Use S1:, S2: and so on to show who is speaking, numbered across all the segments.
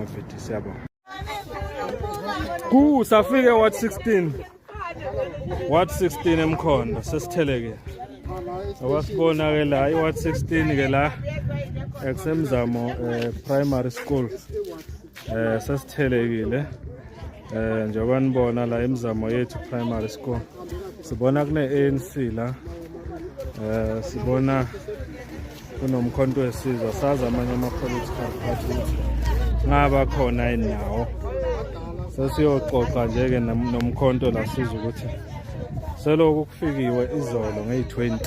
S1: amavidiyo siyabonga. Safike Ward 16. Ward 16 eMkhondo sesitheleke. Awasibona ke la iWard 16 ke la eksemzamo primary school. Sesithelekile. Njengoba nibona la imizamo yethu primary school. Sibona kune ANC la. Sibona kunomkhonto wesizwe sazi amanye ama-political parties ngaba khona inawo. Sesiyoxoxa nje ke nomkhonto la sizwe ukuthi selokhu kufikiwe izolo ngeyi-20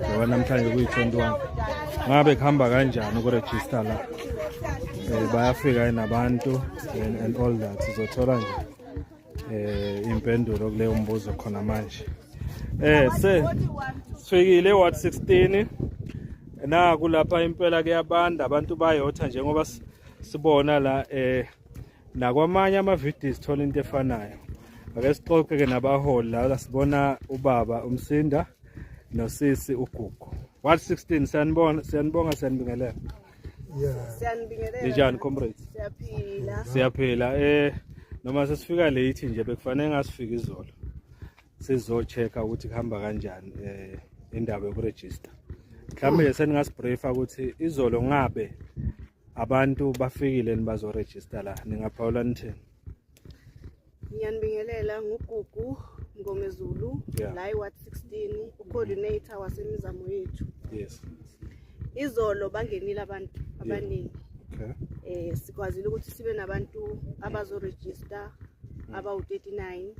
S1: ngoba namhlanje kuyi-21 ngabe kuhamba kanjani ukuregister la bayafika nabantu and all that sizothola nje impendulo kuleyo mbuzo khona manje. Sifikile Ward 16 naku lapha impela kuyabanda abantu bayotha njengoba sibona la nakwamanye amavidiyo sithola into efanayo. Ake sixoxe ke nabaholi la sibona ubaba umsinda nosisi uGugu. Ward 16 siyanibonga siyanibingelela.
S2: Siyanibingelela.
S1: Njani comrades? Siyaphila. Noma sesifika late nje bekufanele ngasifika izolo. Sizochecka ukuthi kuhamba kanjani indaba yokuregister. Mhlawumbe seningasibreefa ukuthi izolo ngabe abantu bafikile nibazoregister la ningaphawula nithini?
S2: Ngiyanibingelela nguGugu Mngomezulu la iWard 16 ucoordinator wasemizamo yethu.
S1: Yes.
S2: Izolo bangenile abantu abaningi.
S1: Okay.
S2: Sikwazile ukuthi sibe nabantu abazoregister abawu-39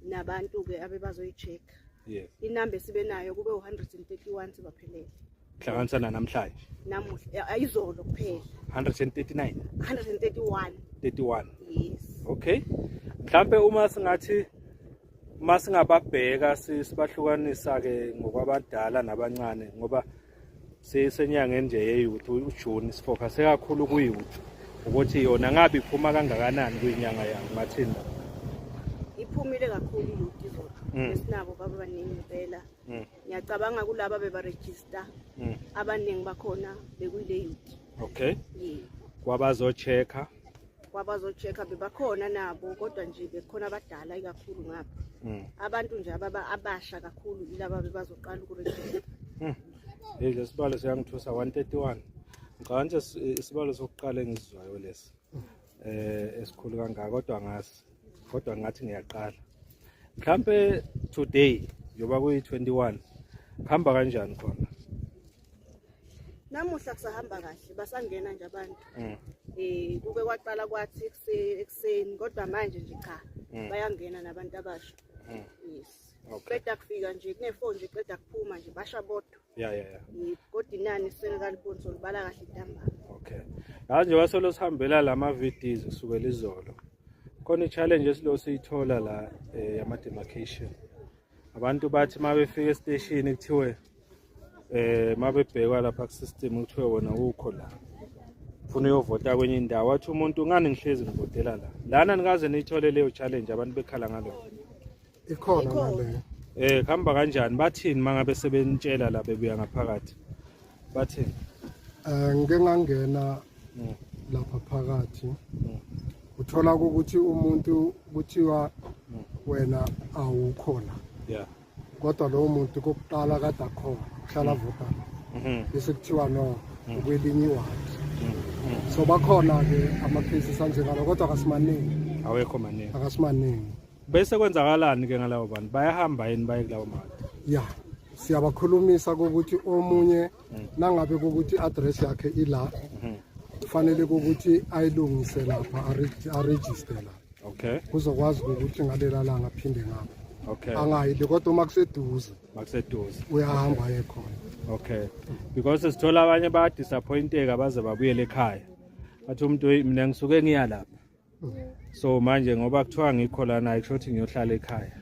S2: nabantu ke abebazoyicheck.
S1: Yes.
S2: Inamba sibe nayo kube u131 sibaphelele.
S1: Hlanganisa namhlanje.
S2: Namuhla izolo kuphela.
S1: 139.
S2: 131. Yes.
S1: Okay. Mhlambe uma singathi masingababheka sibahlukanisa ke ngokwabadala nabancane ngoba senyangeni nje yeyouth uJune sifocuse kakhulu kuyouth ukuthi yona ngabe iphuma kangakanani kwinyanga yayo ngathini.
S2: Iphumile kakhulu youth izolo. Esinabo baba baningi impela. Ngiyacabanga kulabo bebaregister abaningi bakhona bekuyile youth.
S1: Okay. Kwabazochecka bebakhona nabo kodwa nje bekhona abadala ikakhulu ngapha. Abantu nje abasha kakhulu yilabo bebazoqala ukuregister. Lesibalo siyangithusa 131. Ngicabanga isibalo sokuqala engizwayo lesi. Esikhulu kangaka kodwa ngathi ngiyaqala. Mhlambe today yoba kuyi-21 kuhamba kanjani khona?
S2: Namuhla kusahamba kahle basangena nje abantu. Kuke kwaqala kwathi ekseni kodwa manje nje cha bayangena nabantu abasha. Yes. Qeda kufika nje kunefoni nje qeda kuphuma nje basha bodwa.
S1: Yeah.
S2: Kodwa inani senekaliboni solibala kahle intambama.
S1: Okay. Manje wasolo sihambela lama videos kusukela izolo. Khona i-challenge esilo siyithola la yama demarcation. Abantu bathi mabefika e-station kuthiwe mabebhekwa lapha ku-system kuthiwe wona ukho la. Ufuna uyovota kwenye indawo wathi umuntu ngani ngihlezi ngivotela la. Lana nikaze niyithole leyo challenge abantu bekhala ngalo.
S3: Ikhona ngale.
S1: Kuhamba kanjani bathini mangabe sebenitshela la bebuya ngaphakathi? Bathini?
S3: Ngike ngangena lapha phakathi. Uthola ukuthi umuntu kuthiwa wena awukho la.
S1: Yeah.
S3: Kodwa lo muntu kokuqala kade akhona uhlala vota. Bese kuthiwa no ukwelinye iward. So bakhona ke ama-cases anjengalo kodwa akasimaningi.
S1: Awekho maningi.
S3: Akasimaningi.
S1: Bese kwenzakalani ke ngalawo bantu? Bayahamba yini baye kulawo mali?
S3: Yeah. Siyabakhulumisa ukuthi omunye nangabe ukuthi address yakhe ila kufanele ukuthi ayilungise lapha aregister la.
S1: Okay.
S3: Kuzokwazi ukuthi ngalela langa aphinde ngapha.
S1: Okay.
S3: Angayile kodwa makuseduze.
S1: Makuseduze.
S3: Uyahamba ekhona.
S1: Okay. Because sithola abanye ba disappointeka baze babuyele ekhaya. Bathi umuntu mina ngisuke ngiya lapha. So manje ngoba kuthiwa ngikho lana ayishothi ngiyohlala ekhaya.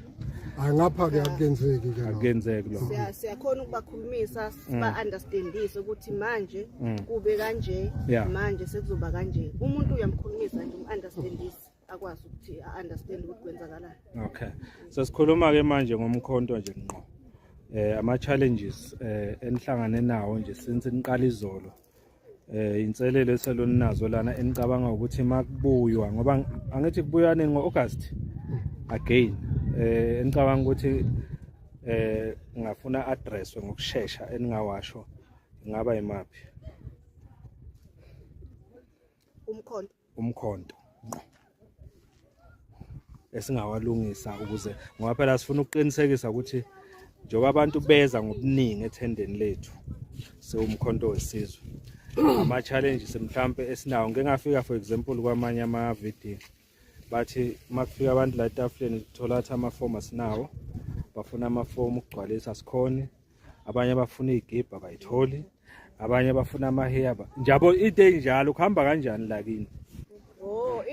S3: Ngapha ke akenzeki ke.
S1: Akenzeki lo.
S2: Siyakhona ukubakhulumisa ba-understandise ukuthi manje kube kanje manje sekuzoba kanje. Umuntu uyamkhulumisa nje um-understandise akwazi ukuthi a-understand ukuthi kwenzakalani.
S1: Okay. Sesikhuluma ke manje ngomkhonto nje ngqo. Ama challenges enihlangane nawo nje since niqala izolo. inselelo eseloninazo lana enicabanga ukuthi makubuywa ngoba angithi kubuyane ngo-August again enicabanga ukuthi ngafuna addresswe ngokusheshsha eningawasho ngaba imaphi umkhonto esingawalungisa ukuze ngoba phela sifuna ukuqinisekisa ukuthi njengoba abantu beza ngobuningi ethendeni lethu umkhonto wesizwe ama challenges mhlambe esinawo ngeke ngafika for example kwamanye ama video bathi makufika abantu la etafuleni thola athi amafomu asinawo bafuna amafomu ukugcwalisa sikhona abanye bafuna igibha abayitholi abanye bafuna amaheba njalo into enjalo kuhamba kanjani la kini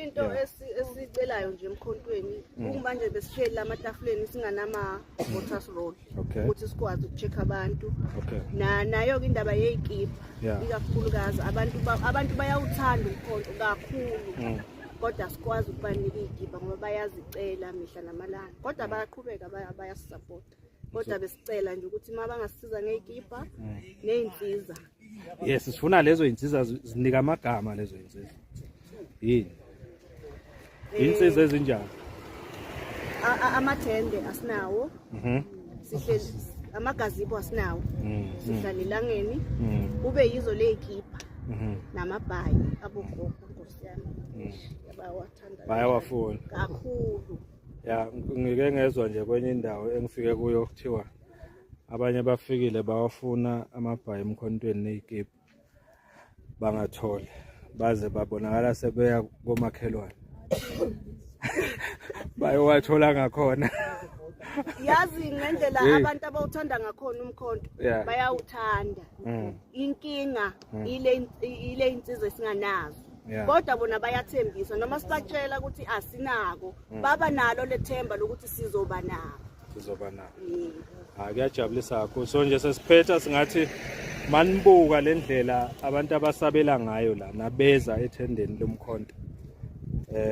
S2: into esicelayo nje emkhontweni manje besishela amatafuleni singanama voters roll ukuthi sikwazi ukucheck abantu nayo ke indaba yezigibha ikakhulukazi abantu bayawuthanda umkhonto kakhulu kodwa sikwazi ukubanika izigibha ngoba bayazicela mihla namalanga kodwa bayaqhubeka bayasupport kodwa besicela nje ukuthi mabangasiza ngezigibha nezinsiza
S1: yes sifuna lezo insiza zinika amagama lezo insiza yini insiza ezinjani
S2: amathende asinawo sihleli amagazibo asinawo sihlala elangeni kube yizo lezigibha namabhayi abogogo nkosiyami
S1: bayawafuna
S2: kakhulu
S1: ya ngike ngezwe nje kwenye indawo engifike kuyo kuthiwa abanye bafikile bawafuna amabhayi emkhontweni nezigibha bangatholi baze babonakala sebeya komakhelwane bayowathola ngakhona
S2: yazi ngendlela abantu abawuthanda ngakhona umkhonto bayawuthanda inkinga ile insizwe singanazo kodwa bona bayathembisa noma sibatshela ukuthi asinako baba nalo lethemba lokuthi sizoba nako
S1: kuyajabulisa kakhulu so nje sesiphetha singathi manibuka lendlela abantu abasabela ngayo la nabeza ethendeni lomkhonto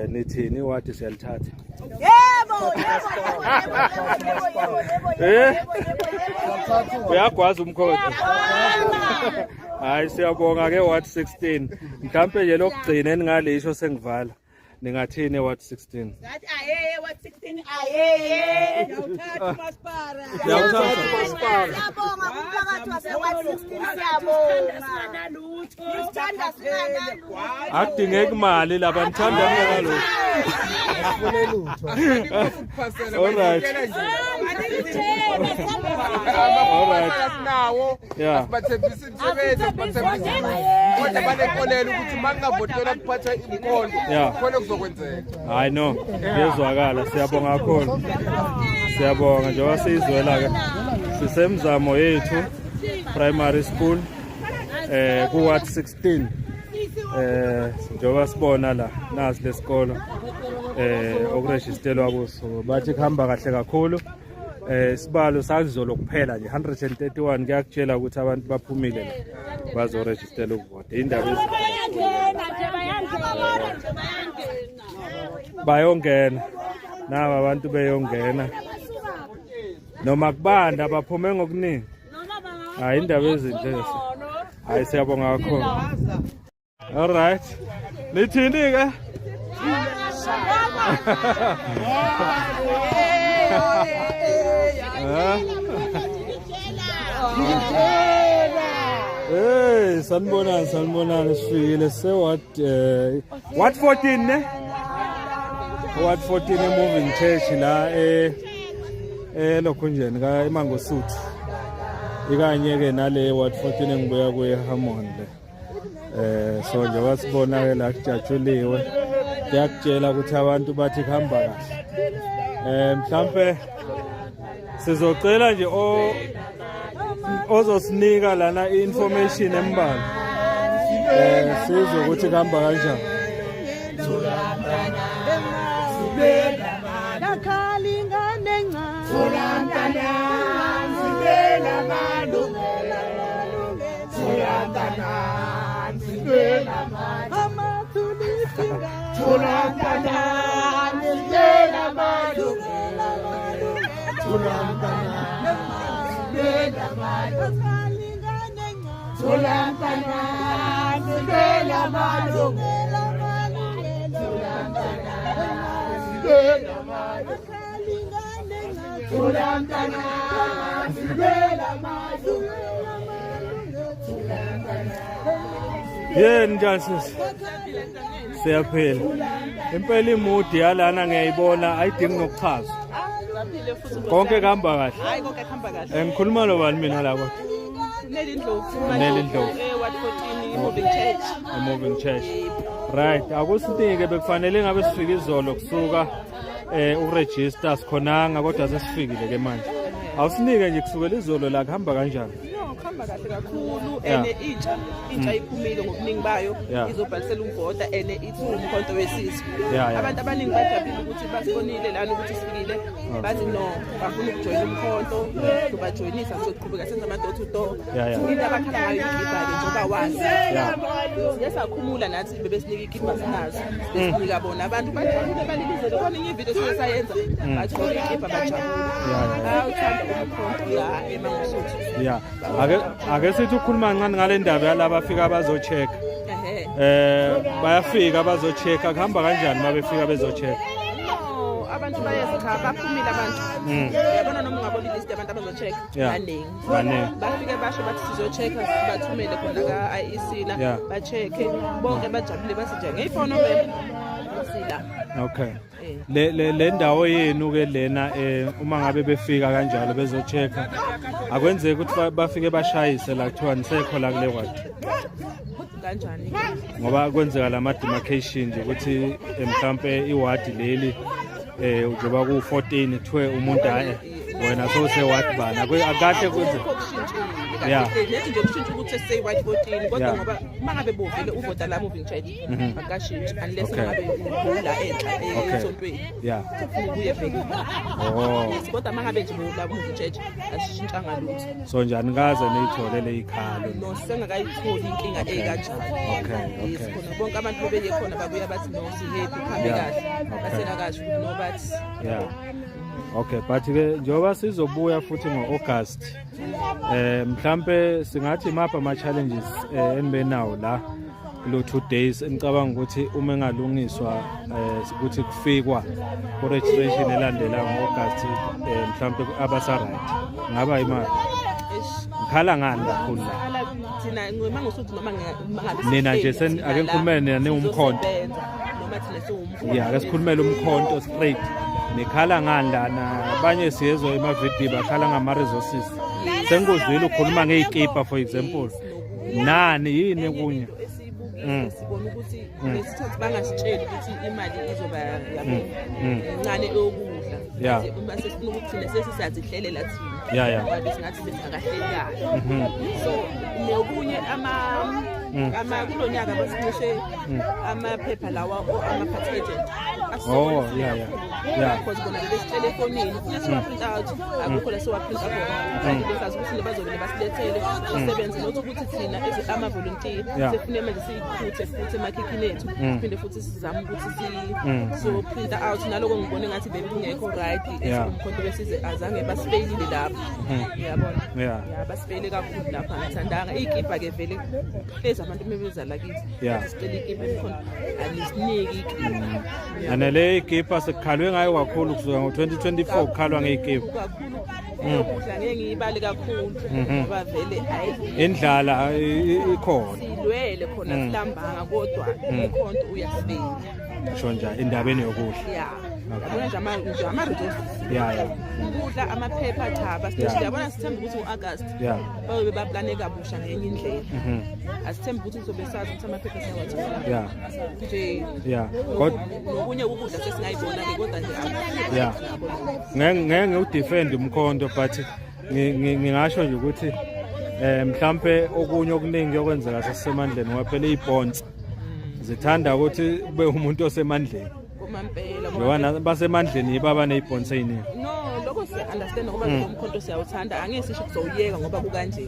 S1: nithini wathi siyalithatha uyagwaza umkhonto hayi siyabonga ke wathi 16 mhlambe nje lokugcina eningalisho sengivala ningathini wathi 16
S2: ngathi ayeye wathi 16 ayeye ngiyawuthatha uMaspara siyabonga umphakathi wasewathi 16 siyabonga lutho sithanda singanalutho
S1: akudingeki imali laba nithanda ngalutho
S3: afune lutho
S1: all right
S4: nawo asibathembisa imisebenzi asibathembisa kodwa banenkolelo ukuthi mangavotela kuphatha imkhondo khona kuzokwenzeka
S1: hayi no yezwakala siyabonga kakhulu siyabonga njengoba siyizwela ke sisemzamo yethu primary school ku ward 16 njengoba sibona la nasi lesikolo okuregisterwa kuso bathi kuhamba kahle kakhulu isibalo sakuzolo kuphela nje 131 kuyakutshela ukuthi abantu baphumile la bazoregister ukuvota indaba bayongena naba abantu beyongena noma kubanda baphume ngokuningi hayi indaba ezinhle lezi hayi siyabonga kakhulu all right nithini ke sanibonani sifikile what 14 ne what 14 moving church la lokhunjeni ka eMangosuthu ikanye ke nale what 14 engibuya kuye Hammond le so nje wasibona ke la kujatshuliwe kuyakutshela ukuthi abantu bathi kuhamba kahle mhlambe sizocela nje ozosinika lana information embalwa sizwe ukuthi kuhamba kanjani Yeni njani sisi? Siyaphila. Impela imudi yalana ngiyayibona ayidingi nokuchazwa. Konke kuhamba kahle.
S5: Hayi konke kuhamba kahle.
S1: Ngikhuluma lo bani mina la kodwa?
S5: Neli Ndlovu.
S1: Neli Ndlovu.
S5: Ward 14 Moving Church.
S1: Moving Church. Right, akusinike bekufanele ngabe sifike izolo kusuka uregister sikhonanga kodwa sesifikile ke manje. Awusinike nje kusukela izolo la kuhamba kanjani?
S5: No, kuhamba kahle kakhulu ene intsha iphumile ngobuningi bayo izobhalisela umvota ene ithi umkhonto wesizwe. Abantu abaningi bajabule ukuthi basibonile lana ukuthi sifikile bathi no bafuna ukujoyina umkhonto sobajoyinisa soqhubeka senza ama door to door. Into abakhala ngayo igiba ke njengoba wazi. Siyasakhumula nathi bebesinika igiba sinazo. Besinika bona abantu bajabule balibizele khona inye video siyayenza bathi igiba bajabule.
S1: Yeah. Ake sithi ukhuluma kancane ngale ndaba yalaba bafika bazocheck. Bayafika bazocheck kuhamba kanjani mabefika bezocheck?
S5: No, abantu bayezikha baphumile abantu. Uyabona noma ungabona list abantu abazocheck baningi. Bafike basho bathi sizocheck bathumele khona ka IEC la bachecke bonke bajabule basije ngeyifoni sila.
S1: Okay. Le ndawo yenu ke lena uma ngabe befika kanjalo bezochecka akwenzeki ukuthi bafike bashayise la kuthiwa nisekho la kule ward
S5: kanjani
S1: ngoba kwenzeka la demarcation nje ukuthi mhlambe iward leli ujoba ku 14 kuthiwe umuntu wena sose ward bana akahle kwenze
S5: lethi nje kushintsha ukuthi say white 14 kodwa ngoba mangabe bovile uvota la Moving Church akashintshi unless ngabe ula enhla esontweni ubuye bheke kodwa mangabe nje la Moving Church asishintsha ngalutho
S1: so njani kaze neyitholele ikhalo
S5: no sengakayitholi inkinga ekanjalo
S1: okay
S5: bonke abantu bebeye khona babuya bathi no si happy khambe kahle basena kasho no bathi
S1: okay but ke njoba sizobuya futhi ngo-August mhlambe singathi mapha ama challenges enibe nawo la lo 2 days engicabanga ukuthi uma engalungiswa ukuthi kufikwa ku registration elandela ngo-August mhlambe abasa right ngaba imali ngikhala ngani kakhulu la
S5: thina mangosuthi noma ngabe
S1: nina nje ake ngikhulumele ningumkhonto
S5: noma thina siwumkhonto
S1: ake sikhulumele umkhonto straight nikhala ngani lana abanye siyezwe emavideo bakhala ngama resources sengozwile ukhuluma ngeikipa for example nani yini kunye
S5: sibona ukuthi lesithathu bangasitsheli ukuthi imali izoba yabo incane okudla uma sesifuna ukuthi thina sesizazihlelela thina ngoba singathi besingakahlelanga so nokunye ama kulonyaka basinishe amaphepha lawa ama patent because bona besicela efonini siya print out akukho la siwa print out kanti besazi ukuthi bazobe basilethele sisebenze nokuthi ukuthi thina ama volunteer sefune manje siyikhuthe futhi emakhikini ethu phinde futhi sizama ukuthi so print out naloko ngibone ngathi bebingekho right umkhonto besize azange basipeyile lapha uyabona basipeyile kakhulu lapha ngithandanga igiba ke vele hlezi abantu mebeza la kithi sicela igiba emkhonto anisiniki igiba
S1: anele igiba sekhalwe ngayo kakhulu kusuka ngo2024 kukhalwa ngeigiba
S5: kakhulu ukudla ngeke ngiyibali kakhulu ngoba vele hayi
S1: indlala ikhona
S5: silwele khona silambanga kodwa umkhonto uyasibeka
S1: sho nje indabeni yokudla
S5: yabona nje ama resources ukudla amaphepha cha basicela yabona sithemba ukuthi uAugust babe baplane kabusha ngenye indlela asithemba ukuthi sobe sazi ukuthi amaphepha siyawathola nje
S1: kodwa
S5: nokunye ukudla sesingayibona ke kodwa nje
S1: ngeke ngudefend umkhonto but ngingasho nje ukuthi mhlambe okunye okuningi okwenzeka sesemandleni ngoba phela izibonds zithanda ukuthi kube umuntu osemandleni
S5: kumampela
S1: ngoba basemandleni ibaba nezibonds eziningi
S5: no lokho siya understand ngoba umkhonto siyawuthanda angeke sisho kuzowuyeka ngoba kukanje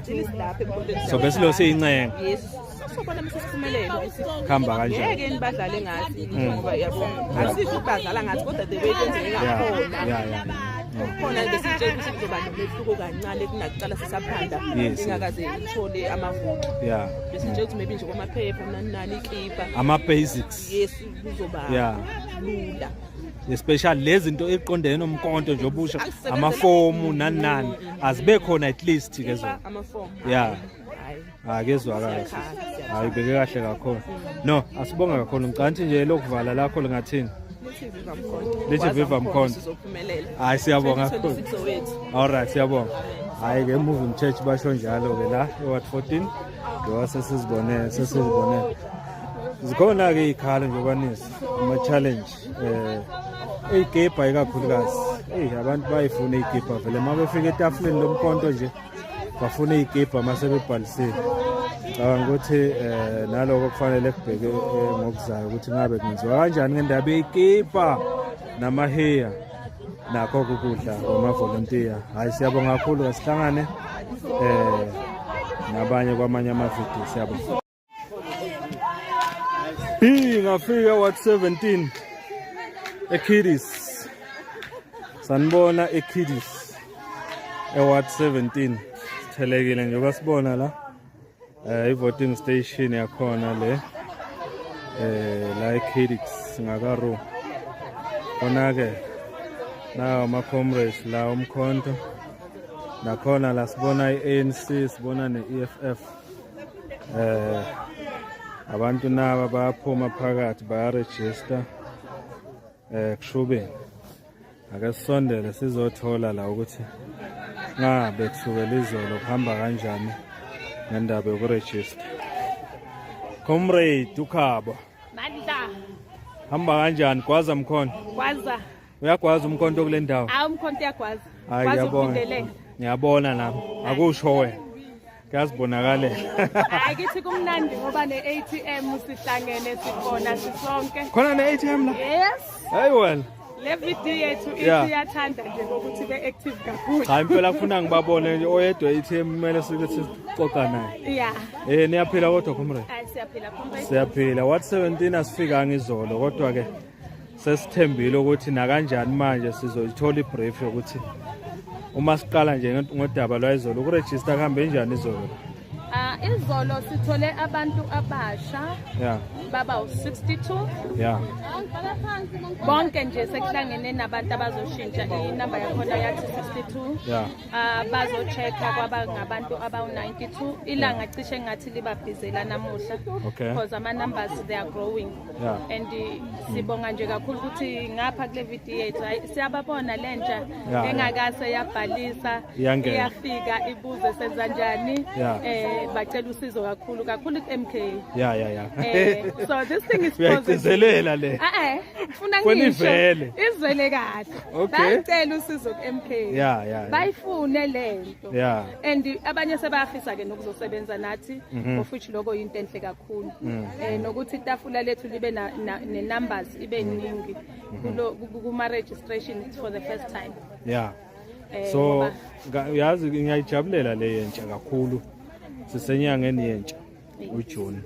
S5: still silapha emkhontweni
S1: so bese lo siyincenga
S5: sobona mesiphumelele ukuthi
S1: khamba kanjani
S5: ngeke nibadlale ngathi ngoba yabona asisho ukubadlala ngathi kodwa the way kwenzeka ngakhona khona besitshela ukuthi kuzoba nomehluko kancane kunakuqala sisaphanda ingakaze ithole amavuno besitshela ukuthi maybe nje kwamaphepha nani ikipa
S1: ama-basics
S5: yes kuzoba lula
S1: especially lezi zinto eqondene nomkonto nje obusha amafomu nani azibe khona at least ke zona
S5: amafomu
S1: akezwakala hayi beke kahle kakhulu no asibonga kakhulu ngicabanga nje lokuvala lakho lingathini lithi Viva Mkhonto hayi siyabonga kakhulu alright siyabonga hayi ke moving church basho njalo ke la eWard 14 ngoba sesizibone zikhona ke ikhalo njobanisi ama challenge igebha ikakhulukazi abantu bayifuna igebha vele mabefika etafuleni lomkonto nje bafuna igebha mase bebhalisile ngicabanga ukuthi naloko kufanele kubheke ngokuzayo ukuthi ngabe kwenziwa kanjani ngendaba yegebha namaheya nakho ukudla kwama-volunteer hayi siyabonga kakhulu kasihlangane nabanye kwamanye amavidiyo siyabonga ngafika Ward 17 eKiddies sanibona eKiddies eWard 17 sithelekile njengoba sibona la i-voting station yakhona le la eKiddies ngakaro khona ke nawo ama-comrades la umkhonto nakhona la sibona i-ANC sibona ne-EFF abantu naba bayaphuma phakathi bayarejista kushubeni ake sisondele sizothola la ukuthi ngabe kusukela izolo kuhamba kanjani ngendaba yokurejista comrade ukhabo
S6: Mandla
S1: hamba kanjani gwaza Mkhonto
S6: kwaza
S1: uyagwaza umkhonto kule ndawo
S6: umkhonto uyagwaza
S1: ngiyabona nami akusho wena kuyazibonakalela
S6: hayi kithi kumnandi ngoba ne-ATM sihlangene sikhona sisonke
S1: khona ne-ATM la
S6: yes
S1: hayi wena
S6: le video yethu iyathanda nje ngokuthi be-active kakhulu
S1: hayi impela kufuna ngibabone nje oyedwa i-ATM kumele sike sicoca naye niyaphila kodwa comrade
S6: siyaphila comrade
S1: siyaphila Ward 17 asifikanga izolo kodwa ke sesithembile ukuthi nakanjani manje sizoyithola ibrief yokuthi uma siqala nje ngodaba lwayizolo ukurejista kuhambe njani izolo
S6: izolo sithole abantu abasha baba u62 bonke nje sekuhlangene nabantu abazoshintsha inamba yakhona yathi 62 bazo-check-a kwaba ngabantu abawu-92 ilanga cishe ngathi libabhizela namuhla because ama-numbers they are growing and sibonga nje kakhulu ukuthi ngapha kule video yethu siyababona le ntsha engakase yabhalisa iyafika ibuze senzanjani bacela usizo kakhulu ku-MK so this thing is
S1: uyayigcizelela le
S6: funa ngisho izwele kahle bacela usizo ku-MK bayifune lento and abanye sebayafisa ke nokuzosebenza nathi of which lokho yinto enhle kakhulu nokuthi itafula lethu libe ne-numbers ibe ningi kuma-registration for the first time
S1: so yazi ngiyayijabulela le yentsha kakhulu sisenyangeni yentsha uJune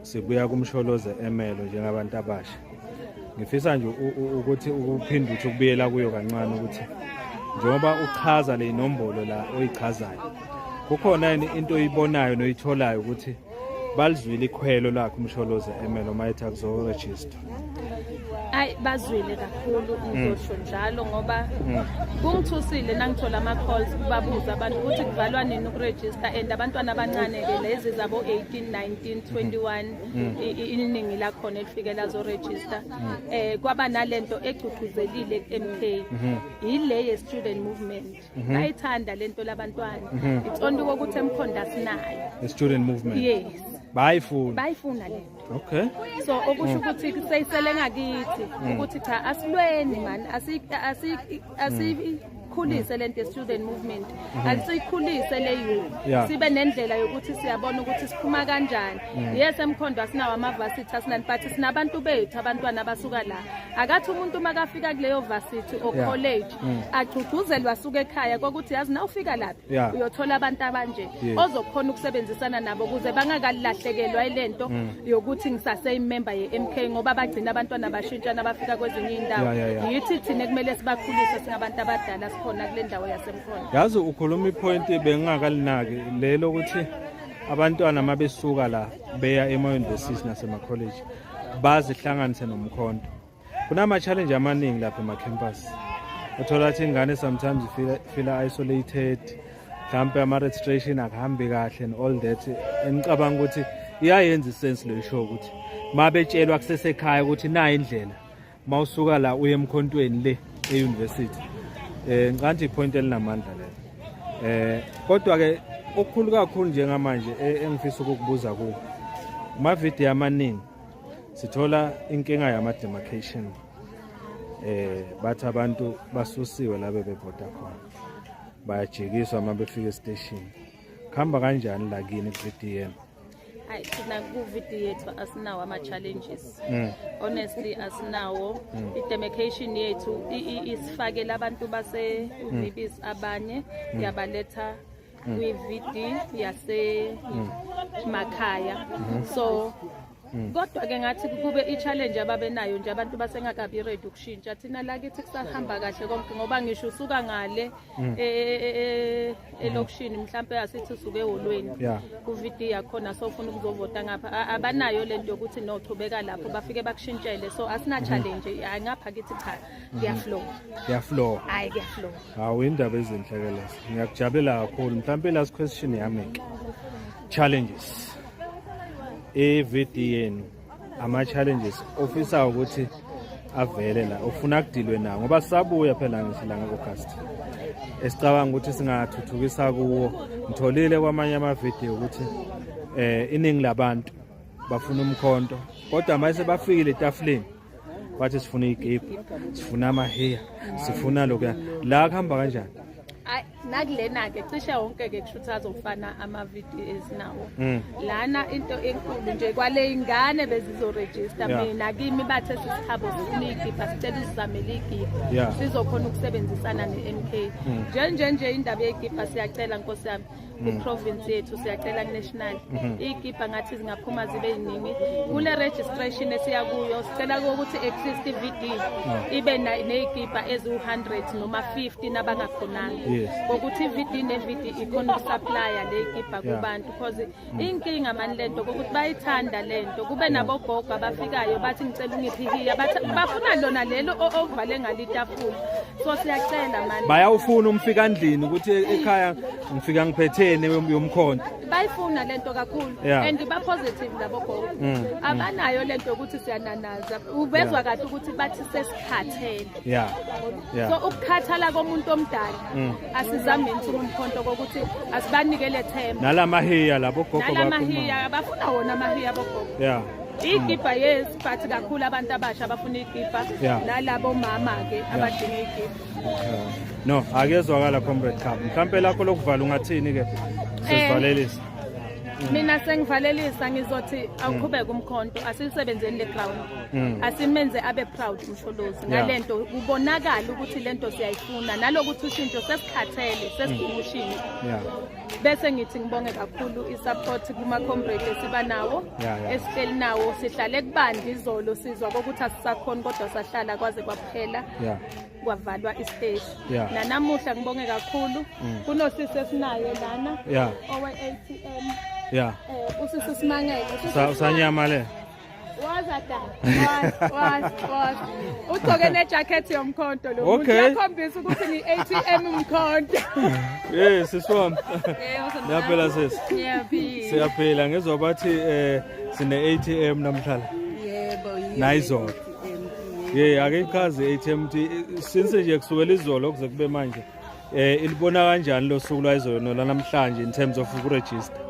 S1: sibuya kumsholoze emelo njengabantu abasha ngifisa nje ukuthi ukuphinde uthi ukubuyela kuyo kancane ukuthi njengoba uchaza le inombolo la oyichazayo kukhona into oyibonayo noyitholayo ukuthi balizwile ikhwelo lakho umsholoze emelo mayetha kuzoregister
S6: bazwile kakhulu ngizosho njalo ngoba kungithusile nangithola ama-calls babuza abantu ukuthi kuvalwa nini ukurejista and abantwana abancane ke lezi zabo 18 19 21 iningi lakhona elifike lazorejista kwaba nalento egcugcuzelile ku-MK yile ye-student movement bayithanda lento labantwana it's only ukuthi eMkhonto asinayo
S1: student movement
S6: yes bayifuna lento
S1: okay
S6: so okusho ukuthi seyisele ngakithi ukuthi cha asilweni man asiyikhulise lento student movement alisiyikhulise le youth sibe nendlela yokuthi siyabona ukuthi siphuma kanjani yes emkhondo asinawo ama-varsity asinani but sinabantu bethu abantwana abasuka la akathi umuntu makafika kuleyo varsity o college agcugcuzelwa asuke ekhaya kokuthi yazi na ufika laphi uyothola abantu abanje ozokhona ukusebenzisana nabo ukuze bangakalahlekelwa ilento yokuthi ngisaseyimember ye-MK ngoba bagcina abantwana bashintshana abafika kwezinye indawo yithi thina kumele sibakhulise singabantu abadala sikhona kule ndawo yasemkhondo.
S1: Yazi ukhuluma ipoint bengingakalinaki lelo ukuthi abantwana mabesuka la beya ema-university nasema-college bazihlanganise nomkhondo. Kunama-challenge amaningi lapha ema-campus. Uthola ukuthi ingane sometimes feel isolated, mhlawumbe ama-registration akuhambi kahle and all that. Engicabanga ukuthi iyayenza isense leyo show ukuthi mabetshelwa kusesekhaya ukuthi nayi indlela mawusuka la uye emkhontweni le e-university. Ngikanti ipoint elinamandla lelo. Kodwa ke okukhulu kakhulu njengamanje engifisa ukukubuza kuwo. Ma-video amaningi sithola inkinga yama-demarcation. Bathi abantu basusiwe la bebebhoda khona. Bayajikiswa uma befika estation. Khamba kanjani la kini ku-VDN?
S6: Hayi thina ku-VD yethu asinawo ama-challenges. Honestly asinawo. I-demarcation yethu isifakela abantu base-VBs abanye yabaletha kwi-VD yasemakhaya. So kodwa ke ngathi kube i-challenge ababenayo nje abantu basengakabi ready ukushintsha thina la kithi kusahamba kahle konke ngoba ngisho usuka ngale elokishini mhlawumbe asithi usuke eholweni ku-VD yakhona sofuna ukuzovota ngapha abanayo lento yokuthi nochubeka lapho bafike bakushintshele so asina challenge ngapha kithi cha kuyaflow hayi kuyaflow.
S1: Hawu indaba ezinhle ke lezo ngiyakujabulela kakhulu. Mhlawumbe last question yami challenges e-VDN ama-challenges ofisa ukuthi avele la ufuna kudilwe nawo ngoba sabuya phela ngisilanga August esicabanga ukuthi singathuthukisa kuwo. Ngitholile kwamanye ama-video ukuthi iningi labantu bafuna umkhonto kodwa mase bafikile etafuleni bathi sifuna igiphi sifuna amahiya sifuna lokho la kuhamba kanjani?
S6: Nakulena-ke cishe wonke-ke kushuthi azofana ama-video ezinawo lana into enkulu nje kwale ingane bezizorejista mina kimi bathe sisikhabo sifuna igipha sicela usizamele igipha sizokhona ukusebenzisana ne-MK nje indaba yegipha siyacela nkosi yami ku-province yethu siyacela ku-national igipha ngathi zingaphuma zibe yiningi kule registration esiya kuyo sicela ukuthi at least i-VD ibe ney'gipha eziwu-100 noma 50 nabangakhonanga ukuthi i-VD ne-VD ikhona ukusaplya ley'gipha kubantu because inkinga mani lento kokuthi bayithanda lento kube nabogogo abafikayo bathi ngicela ungiphi ihiya bafuna lona lelo okuvale ngalitafula so siyacela mani
S1: bayawufuna umfika endlini ukuthi ekhaya ngifika ngiphethene yomkhonto
S6: bayifuna lento kakhulu and ba-positive labogogo abanayo lento ukuthi siyananaza uvezwa kahle ukuthi bathi sesikhathele so ukukhathala komuntu omdala asizameni umkhonto kokuthi asibanikele themba
S1: nalamahiya labogogo
S6: nalamahiya bafuna wona amahiya bogogo igipha yes but kakhulu abantu abasha abafuna igipha nalabo mama-ke abadinga igipha
S1: no akezwakala comrade Khaba mhlawumbe lakho lokuvala ungathini-ke sesivalelisa?
S6: Mina sengivalelisa ngizothi awuqhubeke umkhonto asilisebenzeni le ground asimenze abe proud umsholozi ngalento kubonakala ukuthi lento siyayifuna nalokuthi ushintsho sesikhathele sesikhumushini bese ngithi ngibonge kakhulu isupport kuma comrade esiba nawo esihleli nawo sihlale kubandi izolo sizwa ukuthi asisakhona kodwa sahlala kwaze kwaphela kwavalwa istage nanamuhla ngibonge kakhulu kunosisi esinayo lana owe-ATM usisi Simangele
S1: usanyama le
S2: wazada was ugcoke nejacket yomkhonto lo muntu yakhombisa ukuthi ni ATM umkhonto
S1: siswami yaphela sisi siyaphila ngezwe bathi sine ATM namhlanje nayizolo ake chaze ATM since nje kusukela izolo okuze kube manje ilibona kanjani lo suku lwayizolo namhlanje in terms of ukuregister?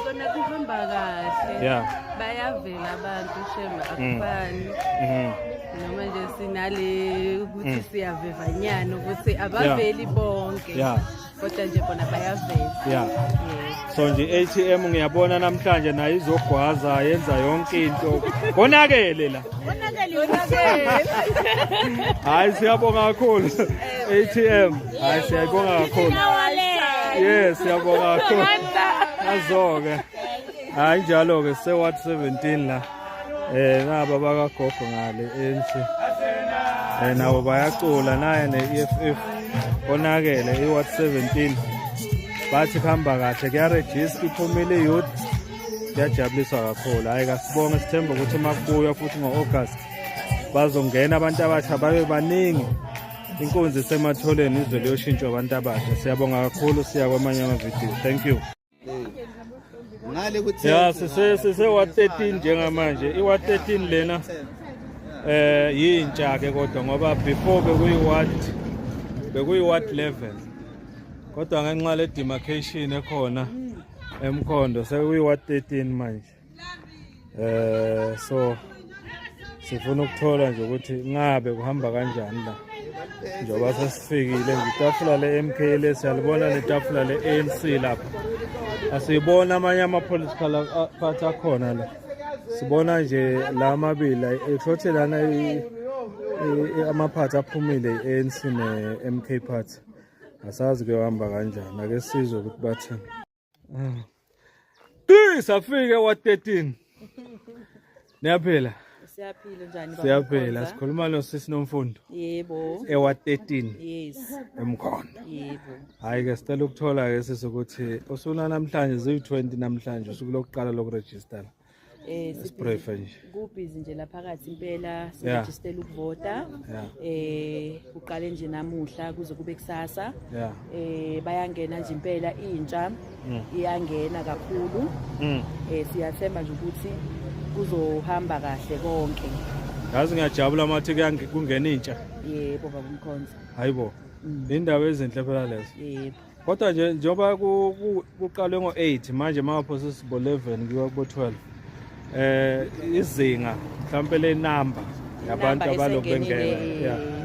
S5: Kona kuhamba kahle bayavela abantu shema akufani
S7: noma nje sinale ukuthi siyavevanyana ukuthi abaveli bonke kodwa nje bona bayavela.
S1: So nje ATM ngiyabona namhlanje nayo izogwaza yenza yonke into. Konakele la. Hayi siyabonga kakhulu ATM. Hayi siyabonga kakhulu. Yes siyabonga kakhulu. Azoke. Hayi njalo ke se what 17 la. Ngaba bakagogo ngale ANC. Nabo bayacula naye ne-EFF. Konakele iwat 17 bathi khamba kahle kuyaregister iphumile youth kuyajabulisa kakhulu. Hayi kasibonge sithemba ukuthi makubuya futhi ngo-August bazongena abantu abasha babe baningi inkunzi sematholeni izwe liyoshintsha abantu abasha. Siyabonga kakhulu siya kwamanye amavidiyo. Thank you. Sise wat 13 njengamanje iwat 13 lena yintsha ke kodwa ngoba before bekuyi-Ward 11 kodwa ngenxa le demarcation ekhona eMkhondo sekuyi-Ward 13 manje. So sifuna ukuthola nje ukuthi ngabe kuhamba kanjani la njengoba sesifikile nje itafula le-MK lesiyalibona netafula le-ANC lapha. Asibona amanye ama-political party akhona la, sibona nje la amabili ekhothi lana amaphathi aphumile i-ANC ne-MK party. Asazi kuyohamba kanjani, ake sizwe ukuthi bathini. Safike Ward 13. Niyaphila?
S7: Siyaphila njani?
S1: Siyaphila. Sikhuluma nosisi Nomfundo.
S7: Yebo.
S1: Ward 13.
S7: Yes.
S1: Emkhondo.
S7: Yebo.
S1: Hayi ke sicela ukuthola ke sisi ukuthi usuna namhlanje ziyi-20 namhlanje usuku lokuqala lokuregister.
S7: Kubhizi nje la phakathi impela sirejistela ukuvota. Uqale nje namuhla kuze kube kusasa. Bayangena nje impela intsha iyangena kakhulu. Siyathemba nje ukuthi kuzohamba kahle konke.
S1: Yazi ngiyajabula mathi kungena intsha.
S7: Yebo baba Mkhonza.
S1: Hayibo. Indaba ezinhle phela lezo.
S7: Yebo.
S1: Kodwa nje njengoba kuqalwe ngo8 manje maphosisi bo11 kuya kubo12. Izinga mhlawumbe le number yabantu abalobengena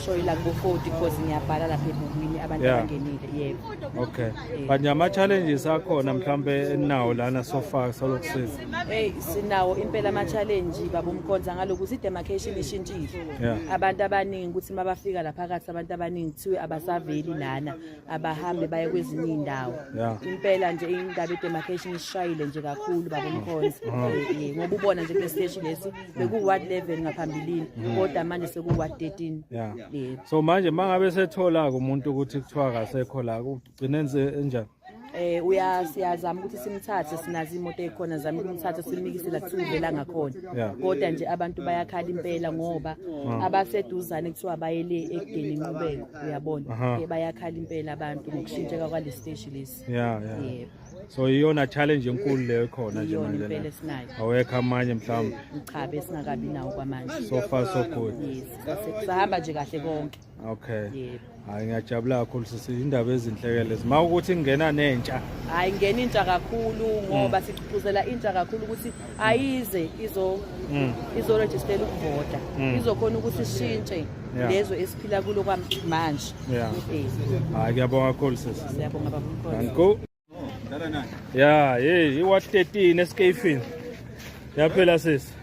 S7: sure ila ku40 because ngiyabhala lapha ebhukwini abantu abangenile. Yebo.
S1: Okay. But ama challenges akhona mhlawumbe enawo lana so far solokusiza.
S7: Sinawo impela ama challenge baba Mkhonza ngalokuthi demarcation ishintshile. Abantu abaningi ukuthi mabafika lapha phakathi abantu abaningi kuthiwe abasaveli lana abahambe baye kwezinye indawo. Impela nje indaba demarcation ishayile nje kakhulu baba Mkhonza. Ngoba ubona nje kule station lesi beku Ward 11 ngaphambilini kodwa manje seku Ward 13.
S1: So manje mangabe sethola umuntu ukuthi kuthiwa akasekho la ugcine enjani?
S7: Siyazama ukuthi simthathe sinazi imoto ekhona zama ukumthatha simikise la kuvela ngakhona kodwa nje abantu bayakhala impela ngoba abaseduzane kuthiwa bayele ekudeni inqubeko uyabona bayakhala impela abantu ngokushintsheka kwale station lesi. Yebo.
S1: So iyona challenge enkulu leyo khona nje manje. Awekho amanye mhlawumbe.
S7: Cha besingakabi nawo kwamanje.
S1: So far so good.
S7: Sahamba nje kahle konke.
S1: Okay. Yebo. Hayi ngiyajabula kakhulu sisi indaba ezinhlekele. Uma ukuthi ngena nentsha.
S7: Hayi ngena intsha kakhulu ngoba sichuzela intsha kakhulu ukuthi ayize izo register ukuvota. Izokhona ukuthi sishintshe lezo esiphila kulo kwamanje. Hayi ngiyabonga kakhulu sisi. Siyabonga baba Mkhonza.
S1: Danko. Iward 13 eSkayfini. Yaphela sisi.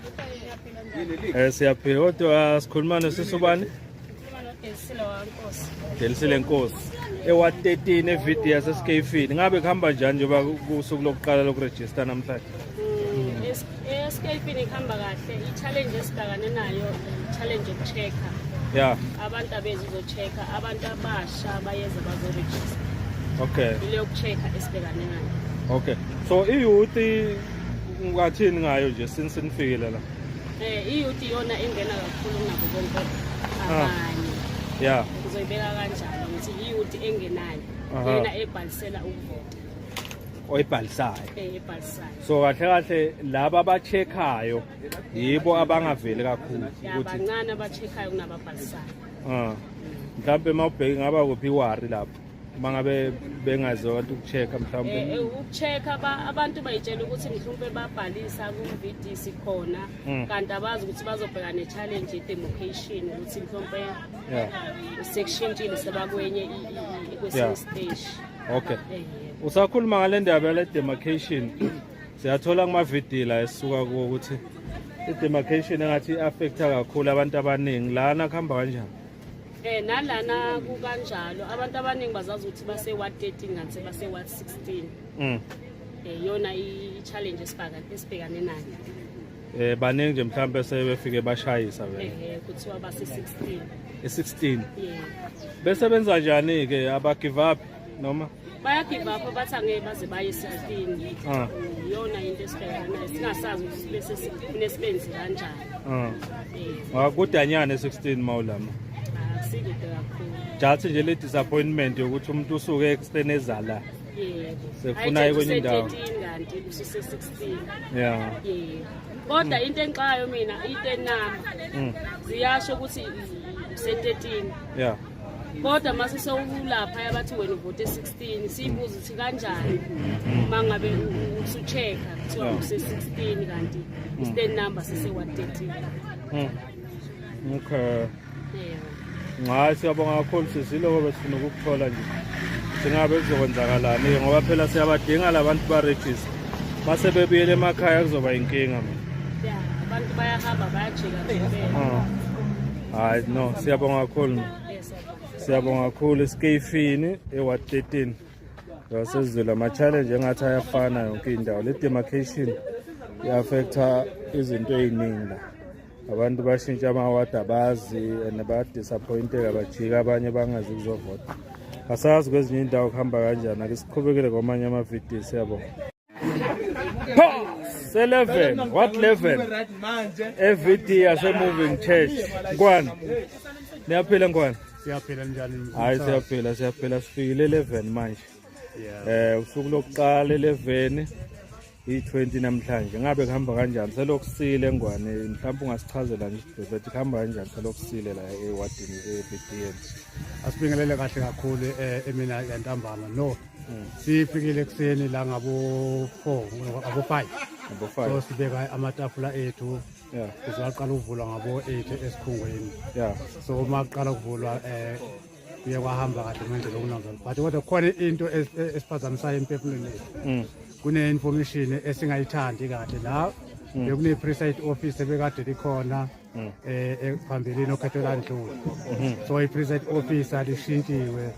S1: Siyaphila kodwa sikhuluma nosisi ubani? Delisile Nkosi. Eward 13 evideo yaseSkayfini. Ngabe kuhamba njani njengoba kusuku lokuqala lokuregister namhlanje?
S8: eSkayfini kuhamba kahle. I-challenge esibhekane nayo challenge yokuchecka. Abantu abezizochecka, abantu abasha bayeza bazoregister.
S1: Okay.
S8: Ile ukuchecka esibhekane nayo.
S1: Okay. So i-youth ngathini ngayo nje since nifikile la?
S8: I-youth yona engena kakhulu nabo bonke abanye. Uzoyibeka kanjani ukuthi i-youth engenayo yena ebhalisela ukuvota.
S1: Oyibhalisayo.
S8: Ebhalisayo.
S1: So kahle laba abacheckayo yibo abangaveli kakhulu
S8: ukuthi abancane abacheckayo kunababhalisayo.
S1: Mhlawumbe mawubheki ngaba kuphi iwari lapho mangabe bengaziwa kanti ukucheck mhlawumbe
S8: ukucheck abantu bayitshela ukuthi mhlawumbe babhalisa ku VDC khona kanti abazi ukuthi bazobheka ne challenge demarcation ukuthi mhlawumbe section sebakwenye kwesinye stage.
S1: Okay. Usakhuluma ngale ndaba le demarcation siyathola kuma video la esuka kuwo ukuthi i demarcation engathi affecta kakhulu abantu abaningi lana kuhamba kanjani?
S8: Nalana kukanjalo abantu abaningi bazazi ukuthi base ward 13 kanti base ward 16. Yona i challenge esibhekane nayo.
S1: Baningi nje mhlawumbe sebefike bashayisa
S8: vele. Kuthiwa base 16.
S1: E16. Bese benza njani ke aba give up noma?
S8: Baya give up bathi angeke baze baye 16. Yona into esibhekane nayo singasazi ukuthi bese sinesebenzi kanjani.
S1: Kudanyane 16 mawulama. Jathi nje le disappointment yokuthi umuntu usuke externezala. Sefuna kwenye indawo.
S8: Kanti kususe 16. Kodwa into enxayo mina itenamba. Ziyasho ukuthi se13. Kodwa mase sewulapha yabathi wena uvote 16 sibuza ukuthi kanjani mangabe usuchecka kuthiwa use 16 kanti stand number sese wa 13.
S1: Okay. Ngathi siyabonga kakhulu sizilo ngoba sifuna ukukuthola nje. Singabe kuzokwenzakalani ngoba phela siyabadinga labantu ba register. Mase bebuyele emakhaya kuzoba inkinga mina.
S8: Abantu bayahamba bayajika phela.
S1: Hayi no siyabonga kakhulu. Siyabonga kakhulu iskefini ewa 13. Yasezula ama challenge engathi ayafana yonke indawo. Le demarcation iaffecta izinto eziningi la. Abantu bashintsha amaward abazi and ba disappointed abajika abanye bangazi kuzovota. Asazi kwezinye indawo kuhamba kanjani ake siqhubekele kwamanye ama video siyabonga. 11 what 11 everyday yase moving church ngwane niyaphila ngwane
S9: siyaphila njani
S1: hayi siyaphila sifikile 11 manje usuku lokuqala 11 i20 namhlanje ngabe kuhamba kanjani selokusile ngwane mhlawumbe ungasichazela nje ukuthi kuhamba kanjani selokusile la ewadini eBDN
S9: asibingelele kahle kakhulu emina yantambama no sifikile ekseni la ngabo 4 abo 5 so sibeka amatafula ethu kuzaqala ukuvulwa ngabo 8 esikhungweni so uma kuqala ukuvulwa kuye kwahamba kahle ngendlela okunanzana but kodwa khona into esiphazamisayo empefulweni lethu kune information esingayithandi kahle la bekune precinct office ebekade likhona phambili noKhethola Ndlovu so i precinct officer lishintshiwe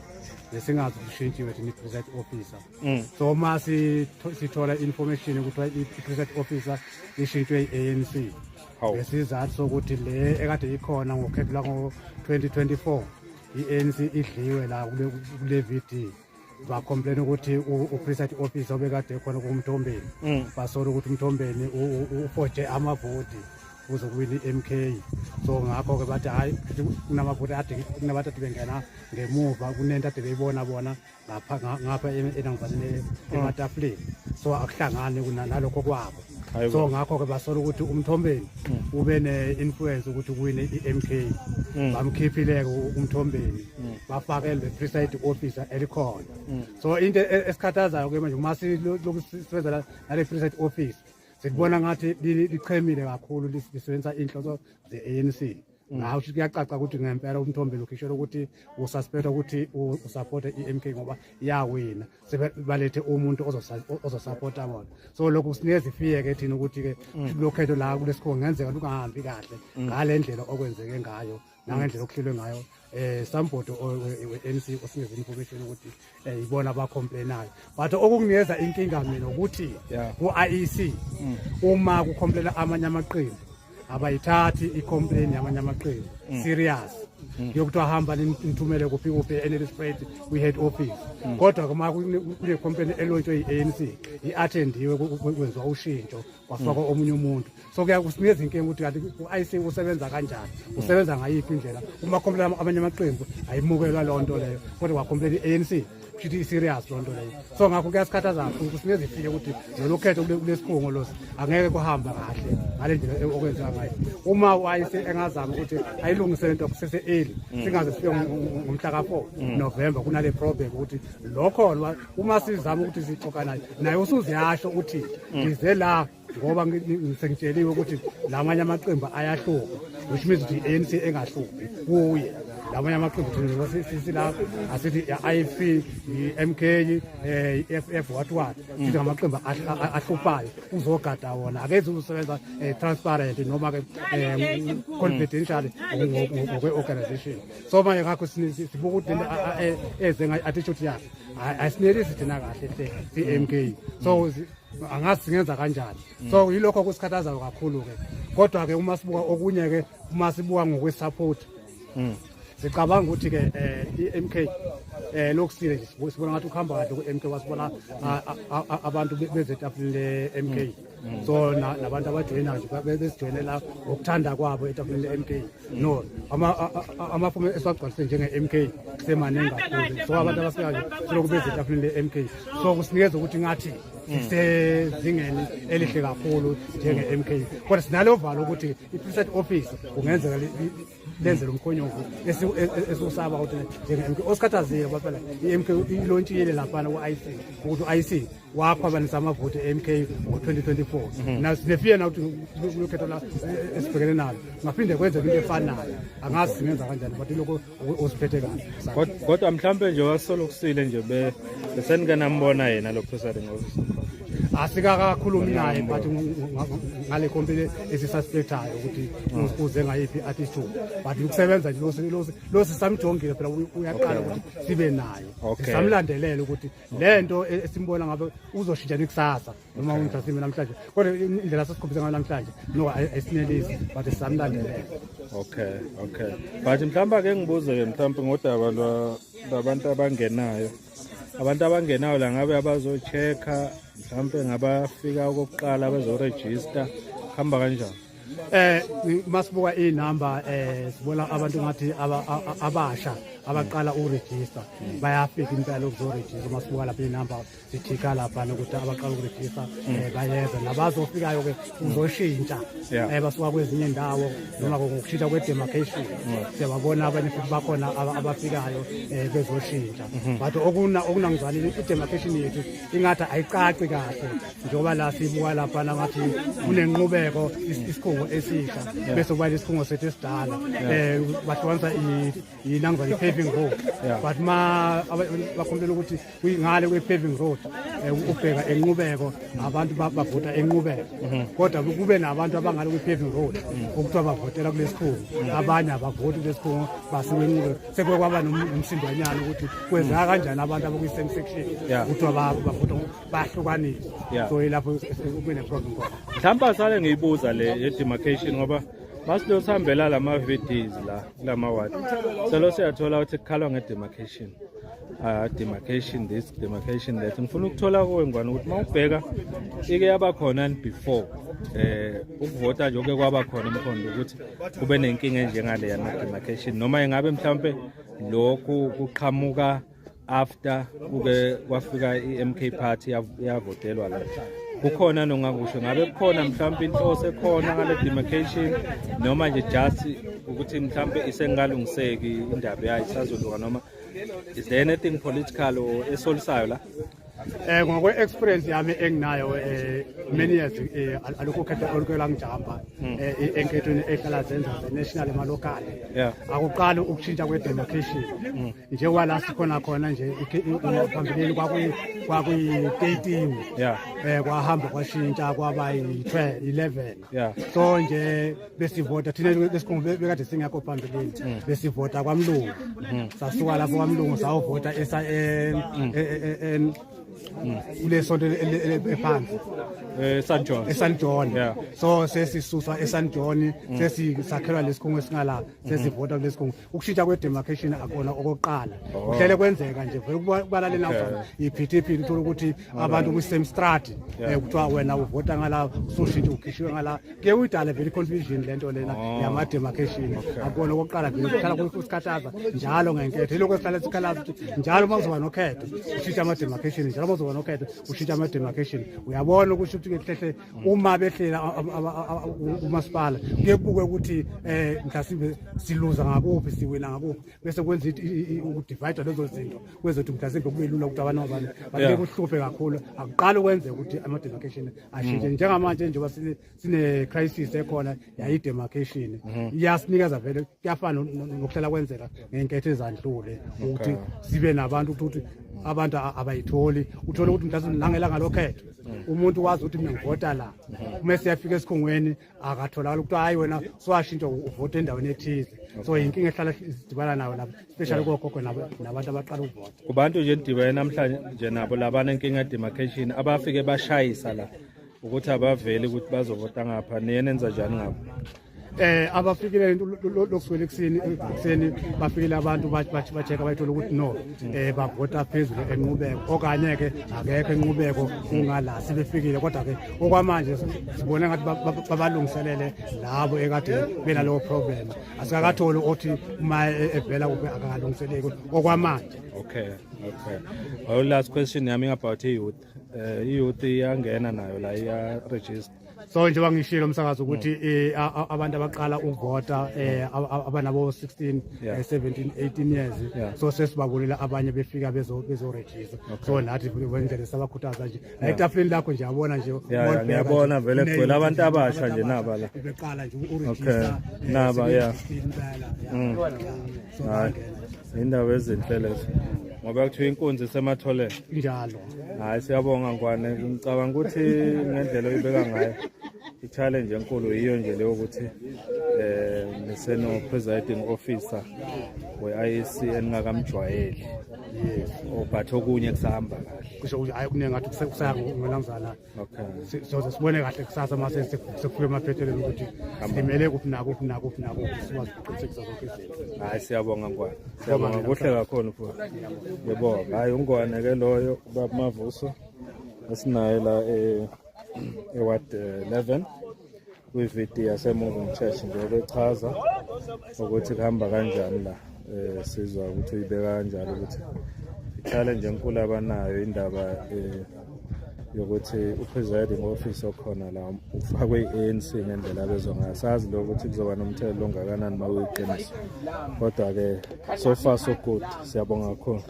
S9: lesingazi kushintshiwe thina precinct officer so masi sithola information ukuthi i precinct officer lishintshwe ANC lesizathu sokuthi le ekade ikhona ngoKhethola ngo 2024 iANC idliwe la kule VD ba complain ukuthi uprecinct officer obekade khona kuMthombeni basola ukuthi uMthombeni ufoje amavoti uzokuwina iMK so ngakho ke bathi hayi kunamavoti ade kunabantu ade bengena ngemuva kunento ade beyibona bona ngapha enangizanele ematafuleni so akuhlangane kunalokho kwabo so ngakho ke basola ukuthi uMthombeni ube ne-influence ukuthi kuwine iMK bamkhiphileke uMthombeni bafakelwe precinct officer elikhona so into esikhathazayo ke manje uma silokusebenza nale precinct office sikubona ngathi lichemile kakhulu lisebenza inhloso ze-ANC ngaho kuyacaca ukuthi ngempela uMthombeni ukhishela ukuthi ususpect ukuthi usupport iMK ngoba iyawina sebalethe umuntu ozosupporta bona so lokho sinikeza ifiye ke thina ukuthi ke lokhetho la kulesikhongo ngenzeka lungahambi kahle ngale ndlela okwenzeke ngayo nangendlela okuhlelwe ngayo somebody we-ANC osinikeza information ukuthi ibona abacomplainayo but okukunikeza inkinga mina ukuthi ku-IEC uma kucomplaina amanye amaqembu abayithathi i-complain yamanye amaqembu serious yokuthi ahamba nithumele kuphi NL spread kwi-head office kodwa kuma kule complaint elotshwe yi-ANC i-attendiwe kwenziwa ushintsho kwafakwa omunye umuntu so kuyakusinikeza inkinga ukuthi kanti u-IEC usebenza kanjani usebenza ngayiphi indlela uma complain amanye amaqembu ayimukelwa loo nto leyo kodwa kwacomplain i-ANC shithi serious loo nto leyo so ngakho kuyasikhathaza kakhulu kusinikeza ifike ukuthi lolokhetho kulesikhungo losi angeke kuhamba kahle ngale ndlela okwenzeka ngayo uma u-IEC engazama ukuthi ayilungisele into kusese early singaze sifike ngomhla ka4 November kunale problem ukuthi lokho uma sizama ukuthi sixoxa naye usuziyasho ukuthi ngize la ngoba ngisengitsheliwe ukuthi lamanye amaqembu ayahlupha which means ukuthi ANC engahluphi kuye lamanye amaqembu sithi la asithi IFP MK FF what sithi amaqembu ahluphayo uzogada wona akeze usebenza transparent noma ke confidential ngokwe organization so manje ngakho sibuka ukuthi ezenga attitude yakhe asinelisi thina kahle CMK so angazi singenza kanjani so yilokho kusikhathazayo kakhulu ke kodwa ke uma sibuka okunye ke uma sibuka ngokwe support sicabanga ukuthi ke iMK lokusile nje sibona ngathi ukuhamba kahle kuMK wasibona abantu bezetafuleni leMK so nabantu abajoyina nje besijoyinela ukuthanda kwabo etafuleni leMK no amafomu esiwagcwalise njengeMK semaningi kakhulu so abantu abasika nje siloku bezetafuleni leMK so kusinikeza ukuthi ngathi sisezingeni elihle kakhulu njenge-MK kodwa sinalo valo ukuthi i-preset office kungenzeka lenze lo mkhonyovu esiusaba ukuthi njenge-MK osikhathazile baphela i-MK ilontshile laphana ku-IC ukuthi u-IC wakhwabanisa amavoti e-MK ngo-2024 na sinefiya na ukuthi kulokhetho la esibhekene nalo ngaphinde kwenzeka into efanayo angazi singenza kanjani but ilokho osiphethe kahle
S1: kodwa mhlawumbe nje wasolokusile nje besenganambona yena lo presiding officer
S9: asikakakhulumi naye but ngale khompile esisuspectayo ukuthi uze ngayiphi attitude but ukusebenza nje lo sisamjongile phela uyaqala ukuthi sibe naye sisamlandelela ukuthi lento esimbona ngabe uzoshintsha ikusasa noma ungathasime namhlanje kodwa indlela sesikhombisa ngayo namhlanje no asinelisi but sisamlandelela
S1: okay but mhlawumbe ke ngibuze ke mhlawumbe ngodaba labantu abangenayo la ngabe abazochecka mhlawumbe ngabafika okokuqala bazoregister hamba kanjani
S9: masibuka inamba sibona abantu ngathi abasha abaqala uregister bayafika impela ukuzoregister masibuka lapha inamba sithika lapha ukuthi abaqala uregister bayeza nabazofikayo ke uzoshintsha basuka kwezinye indawo noma ngokushintsha kwedemarcation siyababona abanye futhi bakhona abafikayo bezoshintsha but okunangizwanile idemarcation yethu ingathi ayicaci kahle njengoba la sibuka lapha ngathi kunenqubeko isikhungo esisha bese kuba lesikhungo sethu esidala bahlukanisa inangizwana paving road but bakhombela ukuthi ngale kwe-paving road ubheka enqubeko abantu bavota enqubeko kodwa kube nabantu abangale kwe-paving road okuthiwa bavotela kulesikhungo abanye abavoti kulesikhungo basiwe enqubeko sekwekwaba nomsindwanyana ukuthi kwenzeka kanjani abantu abakwi-same section kuthiwa bavota bahlukaniswa so ilapho kube ne-problem khona
S1: mhlawumbe asale ngiyibuza le ye-demarcation ngoba masilo sihambela lama-VDs la kulama-ward selo siyathola ukuthi kukhalwa nge-demarcation demarcation this demarcation that ngifuna ukuthola kuwe ngwane ukuthi mawubheka ike yabakhona before ukuvota nje oke kwaba khona umkhondo ukuthi kube nenkinga enjengale yana demarcation noma ingabe mhlawumbe lokhu kuqhamuka after kuke kwafika i-MK party yavotelwa la kukhona nongakusho ngabe kukhona mhlawumbe inhloso ekhona ngale demarcation noma nje just ukuthi mhlawumbe isengalungiseki indaba yayo isazoluka noma is there anything political or esolisayo la
S9: ngokwe-experience yami enginayo many years alokhu khetha olukela ngijamba enkethweni ehlala zenza ze-national emalokali akuqali ukushintsha kwe-demarcation njengoba la sikhona khona nje phambilini kwakuyi-13 kwahamba kwashintsha kwaba yi-11 so nje besivota thina lesikhungo bekade singekho phambilini besivota kwamlungu sasuka lapho kwamlungu sawuvota kule sonto ephansi eSan John so sesisusa eSan John sesisakhelwa lesikhungo esingala sesivota kulesikhungo ukushintsha kwedemarcation akona okokuqala kuhlele kwenzeka nje vele kubalalela lapha iPTP uthola ukuthi abantu kwi-same strat kuthiwa wena uvota ngala usushintsha ukhishwe ngala ke uyidala very confusion lento lena yama demarcation akona okokuqala vele kuhlala kusikhathaza njalo ngenketho lokho sihlala sikhalaza njalo makuzoba nokhetho ushintsha ama demarcation njalo kodwa uma uzoba nokhetho ushintsha ama-demarcation uyabona ukuthi kuhlehle uma behlela umasipala kuye kubukwe ukuthi mhlasimbe siluza ngakuphi siwina ngakuphi bese kwenza ukudivide lezo zinto kwezethu mhlasimbe kube lula ukuthi abantu baleke kuhluphe kakhulu akuqala ukwenza ukuthi ama-demarcation ashintshe njengamanje njengoba sine-crisis ekhona yayi-demarcation iyasinikeza vele kuyafana nokuhlela kwenzeka ngenketho ezandlule ukuthi sibe nabantu ukuthi abantu abayitholi uthole ukuthi mhlawumbe langelanga lokhetho umuntu wazi ukuthi mina ngivota la uma siyafika esikhungweni akatholakala ukuthi hayi wena swashintsha uvota endaweni ethize so inkinga ehlala sidibana nayo lapho especially kogogo nabantu abaqala ukuvota
S1: kubantu nje endibene namhlanje nabo labana inkinga ye-demarcation abafike bashayisa la ukuthi abaveli ukuthi bazovota ngapha nenza njani ngabo
S9: abafikile lokuswele ekuseni bafikile abantu bacheka bayithola ukuthi no bavota phezulu enqubeko okanye-ke akekho enqubeko kungala sebefikile kodwa-ke okwamanje sibone ngathi babalungiselele labo ekade benalowo problem asikakatholi othi uma evela kuphi akakalungiseleki okwamanje.
S1: Okay. Last question yami about youth. Youth iyangena nayo la iya-register.
S9: So njengoba ngishilo umsakazo ukuthi abantu abaqala ukuvota abanabo 16 17 18 years so sesibabulela abanye befika bezoregister so nathi wenzele sabakhuthaza nje la etafuleni lakho nje yabona nje
S1: ngiyabona vele kugcwele abantu abasha nje naba la
S9: beqala nje uregister
S1: naba indaba ezinhle lezo ngoba kuthiwa inkunzi sematholeni
S9: njalo.
S1: Hayi siyabonga ngwane ngicabanga ukuthi ngendlela oyibeka ngayo i-challenge enkulu yiyo nje leyo ukuthi neseno presiding officer we-IEC engakamjwayeli but okunye kusahamba kahle
S9: kusho hayi kuningi ngathi kusayangolangizana so sibone kahle kusasa mase sekufike emaphethelweni ukuthi simele kuphi nakuphi sikwazi ukuqinisekisa zonke izinto.
S1: Hayi siyabonga ngwane siyabonga kuhle kakhulu futhi yebo hayi ungwane ke loyo baba Mavuso esinayo la eward 11 kwi-video yase-Moving Church njengoba echaza ukuthi kuhamba kanjani la sizwa ukuthi uyibeka kanjalo ukuthi i-challenge enkulu abanayo indaba yokuthi upresiding office okhona la ufakwe i-ANC ngendlela abezwa ngayo sazi lo ukuthi kuzoba nomthelo ongakanani ma-weekends kodwa-ke so far so good siyabonga kakhulu.